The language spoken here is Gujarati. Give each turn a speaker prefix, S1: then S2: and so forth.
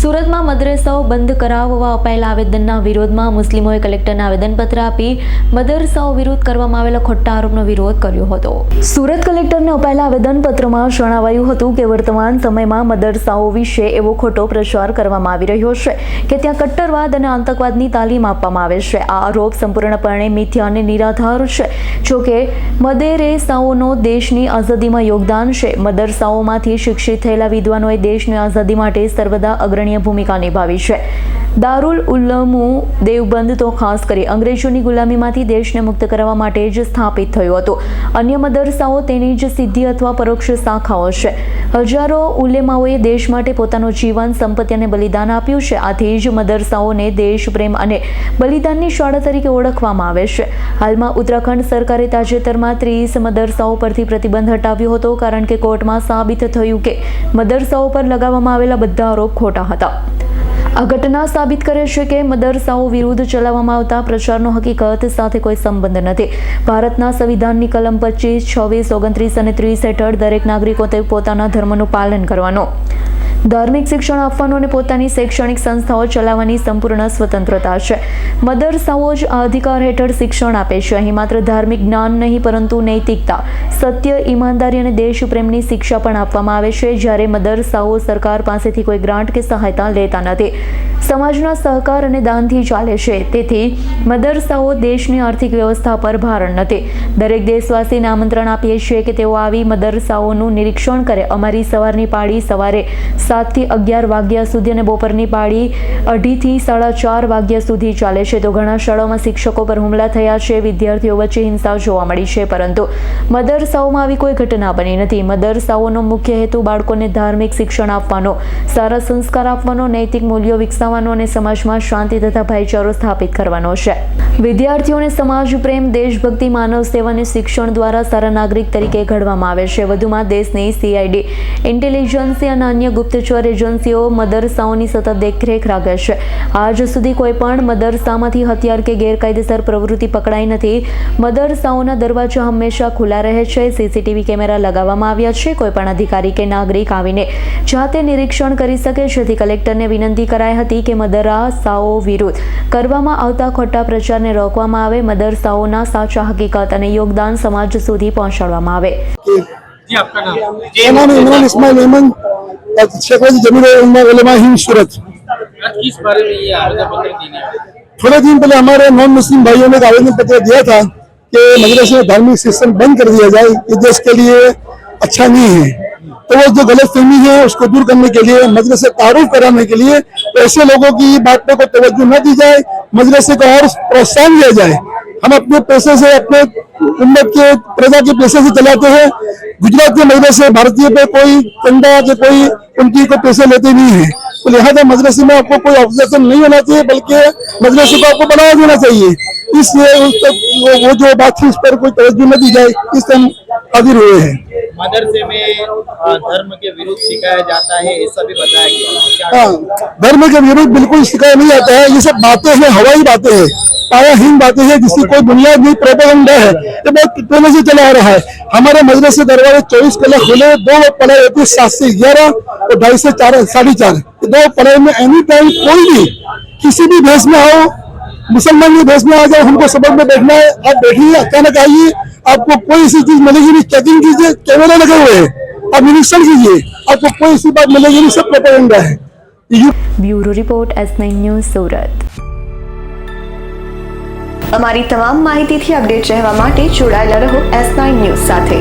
S1: સુરતમાં મદરસાઓ બંધ કરાવવા અપાયેલા આવેદનના વિરોધમાં મુસ્લિમોએ કલેક્ટરને આવેદનપત્ર આપી મદરસાઓ વિરુદ્ધ કરવામાં આવેલા ખોટા આરોપનો વિરોધ કર્યો હતો। સુરત કલેક્ટરને અપાયેલા આવેદનપત્રમાં જણાવાયું હતું કે વર્તમાન સમયમાં મદરસાઓ વિશે એવો ખોટો પ્રચાર કરવામાં આવી રહ્યો છે કે ત્યાં કટ્ટરવાદ અને આતંકવાદની તાલીમ આપવામાં આવે છે। આ આરોપ સંપૂર્ણપણે મિથ્યા અને નિરાધાર છે। જોકે મદરસાઓનો દેશની આઝાદીમાં યોગદાન છે। મદરસાઓમાંથી શિક્ષિત થયેલા વિદ્વાનોએ દેશની આઝાદી માટે સર્વદા અગ્રણીય ભૂમિકા નિભાવી છે। દારુલ ઉલ્લમુ દેવબંધ તો ખાસ કરી અંગ્રેજોની ગુલામીમાંથી દેશને મુક્ત કરવા માટે જ સ્થાપિત થયો હતો। અન્ય મદરસાઓ તેની જ સીધી અથવા પરોક્ષ શાખાઓ છે। હજારો ઉલેમાઓએ દેશ માટે પોતાનું જીવન સંપત્તિ અને બલિદાન આપ્યું છે। આથી જ મદરસાઓને દેશ પ્રેમ અને બલિદાનની શાળા તરીકે ઓળખવામાં આવે છે। હાલમાં ઉત્તરાખંડ સરકારે તાજેતરમાં 30 મદરસાઓ પરથી પ્રતિબંધ હટાવ્યો હતો કારણ કે કોર્ટમાં સાબિત થયું કે મદરસાઓ પર લગાવવામાં આવેલા બધા આરોપ ખોટા હતા। આ ઘટના સાબિત કરે છે કે મદરસાઓ વિરુદ્ધ ચલાવવામાં આવતા પ્રચારનો હકીકત સાથે કોઈ સંબંધ નથી। ભારતના સંવિધાનની કલમ 25, 26, 29 અને 30 હેઠળ દરેક નાગરિકોએ પોતાના ધર્મનું પાલન કરવાનો, ધાર્મિક શિક્ષણ આપવાનું અને પોતાની શૈક્ષણિક સંસ્થાઓ ચલાવવાની સંપૂર્ણ સ્વતંત્રતા છે। મદરસાઓ જ આ અધિકાર હેઠળ શિક્ષણ આપે છે। અહીં માત્ર ધાર્મિક જ્ઞાન નહીં પરંતુ નૈતિકતા, સત્ય, ઈમાનદારી અને દેશપ્રેમની શિક્ષા પણ આપવામાં આવે છે। જ્યારે મદરસાઓ સરકાર પાસેથી કોઈ ગ્રાન્ટ કે સહાયતા લેતા નથી, સમાજના સહકાર અને દાનથી ચાલે છે। તેથી મદરસાઓ દેશની આર્થિક વ્યવસ્થા પર ભારણ નથી। દરેક દેશવાસીને આમંત્રણ આપીએ છીએ કે તેઓ આવી મદરસાઓનું નિરીક્ષણ કરે। અમારી સવારની પાળી સવારે 7 થી 11 વાગ્યા સુધી અને બપોરની પાળી 2:30 થી 4:30 વાગ્યા સુધી ચાલે છે। તો ઘણા શાળાઓમાં શિક્ષકો પર હુમલા થયા છે, વિદ્યાર્થીઓ વચ્ચે હિંસા જોવા મળી છે, પરંતુ મદરસાઓમાં આવી કોઈ ઘટના બની નથી। મદરસાઓનો મુખ્ય હેતુ બાળકોને ધાર્મિક શિક્ષણ આપવાનો, સારા સંસ્કાર આપવાનો, નૈતિક મૂલ્યો વિકસાવવાનો અને સમાજમાં શાંતિ તથા ભાઈચારો સ્થાપિત કરવાનો છે। વિદ્યાર્થીઓને સમાજ પ્રેમ, દેશભક્તિ, માનવ સેવાને શિક્ષણ દ્વારા સારા નાગરિક તરીકે ઘડવામાં આવે છે। વધુમાં દેશની CID, ઇન્ટેલિજન્સી અને અન્ય ગુપ્તચર એજન્સીઓ મદરસાઓની સતત દેખરેખ રાખે છે। આજ સુધી કોઈ પણ મદરસામાંથી હથિયાર કે ગેરકાયદેસર પ્રવૃત્તિ પકડાઈ નથી। મદરસાઓના દરવાજા હંમેશા ખુલ્લા રહે છે। CCTV કેમેરા લગાવવામાં આવ્યા છે। કોઈ પણ અધિકારી કે નાગરિક આવીને જાતે નિરીક્ષણ કરી શકે। જેથી કલેક્ટરને વિનંતી કરાઈ હતી કે મદરસાઓ વિરુદ્ધ કરવામાં આવતા ખોટા પ્રચારને રોકવામાં આવે, મદરસાઓના સાચા હકીકત અને યોગદાન સમાજ સુધી પહોંચાડવામાં આવે।
S2: जी आपका नाम? इमरान इस्माइल अहमद, शेखवाजी जमीर उलमा हिंद सूरत।
S3: किस बारे में ये आवेदन पत्र देने आए?
S2: थोड़े दिन पहले हमारे नॉन मुस्लिम भाइयों ने एक आवेदन पत्र दिया था कि मदरसे में धार्मिक शिक्षण बंद कर दिया जाए, ये देश के लिए अच्छा नहीं है। तो वो जो गलत फहमी है उसको दूर करने के लिए, मदरसे तारुफ कराने के लिए ऐसे लोगों की बातों को तवज्जो न दी जाए, मदरसे को और प्रोत्साहन दिया जाए। हम अपने पैसे से, अपने उम्मत के प्रजा के पैसे से चलाते हैं। गुजरात के मदरसे भारतीय पे कोई चंदा के कोई उनकी कोई पैसे लेते नहीं है। तो लिहाजा मदरसे में आपको कोई ऑब्जेक्शन नहीं होना चाहिए, बल्कि मदरसे को आपको बढ़ावा देना चाहिए। इसलिए वो जो बात थी उस पर कोई तवज्जो न दी जाए, इससे हम हाजिर हुए हैं।
S3: मदरसे में धर्म के विरुद्ध सिखाया जाता है, ऐसा भी बताया गया।
S2: हाँ, धर्म के विरुद्ध बिल्कुल सिखाया नहीं जाता है। ये सब बातें हैं, हवाई बातें हैं, पायाहीन बातें हैं, जिसकी कोई बुनियाद नहीं, प्रोपेगेंडा है। ये बहुत पहले से चला आ रहा है। हमारे मदरसे दरवाजे 24 कला खुले, 2 पढ़ाई होती है 7 से 11 और 2:30 से 4, 4:30। 2 पढ़ाई में एनी टाइम कोई भी किसी भी भेष में आओ, मुसलमान के भेष में आ जाओ, हमको सबक में बैठना है, आप बैठिए, अचानक आइए, आपको कोई ऐसी चीज मिलेगी नहीं। चेकिंग कीजिए, कैमरा लगे हुए हैं, आप निरीक्षण कीजिए, आपको कोई ऐसी बात मिलेगी नहीं, सब प्रोपेगेंडा है।
S1: ब्यूरो रिपोर्ट S9 न्यूज़ सूरत। અમારી તમામ માહિતીથી અપડેટ રહેવા માટે જોડાયેલા રહો S9 ન્યૂઝ સાથે।